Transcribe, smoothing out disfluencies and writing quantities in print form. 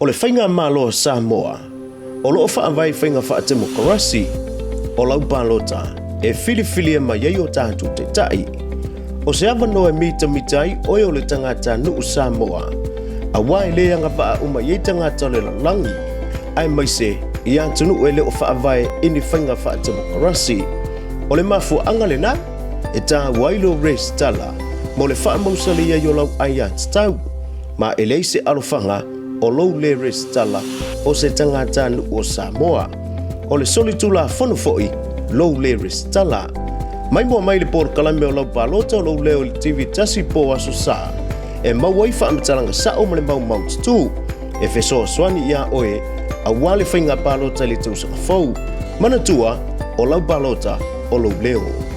O le whainga malo Samoa, o loo whaavai whainga whaatimokorasi, o Lau Palota, e whiliwhili e mai o tātu te tai. O se awano e mita mitai oi o le tangata nuu Samoa, a wai le anga wha uma ye tangata le langi, ai mai se i antunu e le o whaavai ini whainga whaatimokorasi. O le mafu anga le na, e tā wailo res tala, mo le whaamausali e o lau ai tau, ma e leise alofanga o lou le res tala o se tangata nuu o Samoa. O le solitula fonofoi, lou le res tala. Mai mua mai le por kalame o Lau Palota o lou leo le TV tasi po aso sa. E mauai whaamatalanga sa o male mau mau tu. E fesoa swani ia oe, a wale whainga Palota le tausanga fau. Manatua o Lau Palota o lou leo.